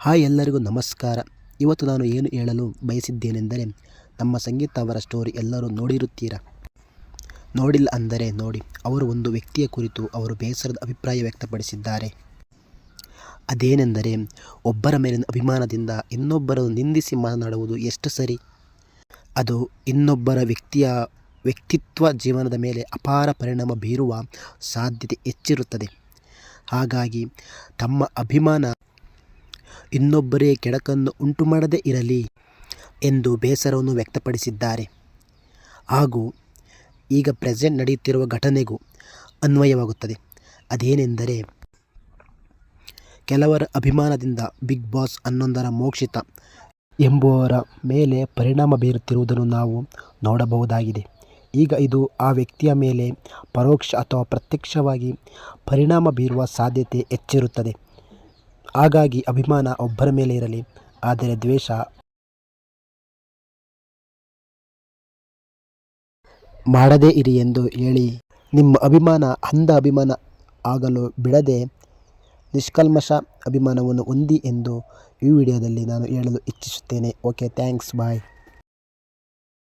Hi ಎಲ್ಲರಿಗೂ ನಮಸ್ಕಾರ. ಇವತ್ತು ನಾನು ಏನು ಹೇಳಲು ಬಯಸಿದ್ದೇನೆಂದರೆ, ನಮ್ಮ ಸಂಗೀತ ಅವರ ಸ್ಟೋರಿ ಎಲ್ಲರೂ ನೋಡಿರುತ್ತೀರಾ? ನೋಡಿಲ್ಲ ಅಂದರೆ ನೋಡಿ. ಅವರು ಒಂದು ವ್ಯಕ್ತಿಯ ಕುರಿತು ಅವರು ಬೇಸರದ ಅಭಿಪ್ರಾಯ ವ್ಯಕ್ತಪಡಿಸಿದ್ದಾರೆ. ಅದೇನೆಂದರೆ, ಒಬ್ಬರ ಮೇಲಿನ ಅಭಿಮಾನದಿಂದ ಇನ್ನೊಬ್ಬರನ್ನು ನಿಂದಿಸಿ ಮಾತನಾಡುವುದು ಎಷ್ಟು ಸರಿ? ಅದು ಇನ್ನೊಬ್ಬರ ವ್ಯಕ್ತಿತ್ವ ಜೀವನದ ಮೇಲೆ ಅಪಾರ ಪರಿಣಾಮ ಬೀರುವ ಸಾಧ್ಯತೆ ಹೆಚ್ಚಿರುತ್ತದೆ. ಹಾಗಾಗಿ ತಮ್ಮ ಅಭಿಮಾನ ಇನ್ನೊಬ್ಬರಿಗೆ ಕೆಡಕನ್ನು ಉಂಟುಮಾಡದೇ ಇರಲಿ ಎಂದು ಬೇಸರವನ್ನು ವ್ಯಕ್ತಪಡಿಸಿದ್ದಾರೆ. ಹಾಗೂ ಈಗ ಪ್ರೆಸೆಂಟ್ ನಡೆಯುತ್ತಿರುವ ಘಟನೆಗೂ ಅನ್ವಯವಾಗುತ್ತದೆ. ಅದೇನೆಂದರೆ, ಕೆಲವರ ಅಭಿಮಾನದಿಂದ ಬಿಗ್ ಬಾಸ್ 11ರ ಮೋಕ್ಷಿತಾ ಎಂಬುವರ ಮೇಲೆ ಪರಿಣಾಮ ಬೀರುತ್ತಿರುವುದನ್ನು ನಾವು ನೋಡಬಹುದಾಗಿದೆ. ಈಗ ಇದು ಆ ವ್ಯಕ್ತಿಯ ಮೇಲೆ ಪರೋಕ್ಷ ಅಥವಾ ಪ್ರತ್ಯಕ್ಷವಾಗಿ ಪರಿಣಾಮ ಬೀರುವ ಸಾಧ್ಯತೆ ಹೆಚ್ಚಿರುತ್ತದೆ. ಹಾಗಾಗಿ ಅಭಿಮಾನ ಒಬ್ಬರ ಮೇಲೆ ಇರಲಿ, ಆದರೆ ದ್ವೇಷ ಮಾಡದೇ ಇರಿ ಎಂದು ಹೇಳಿ ನಿಮ್ಮ ಅಭಿಮಾನ ಅಂಧ ಅಭಿಮಾನ ಆಗಲು ಬಿಡದೆ ನಿಷ್ಕಲ್ಮಶ ಅಭಿಮಾನವನ್ನು ಹೊಂದಿ ಎಂದು ಈ ವಿಡಿಯೋದಲ್ಲಿ ನಾನು ಹೇಳಲು ಇಚ್ಛಿಸುತ್ತೇನೆ. ಓಕೆ, ಥ್ಯಾಂಕ್ಸ್, ಬಾಯ್.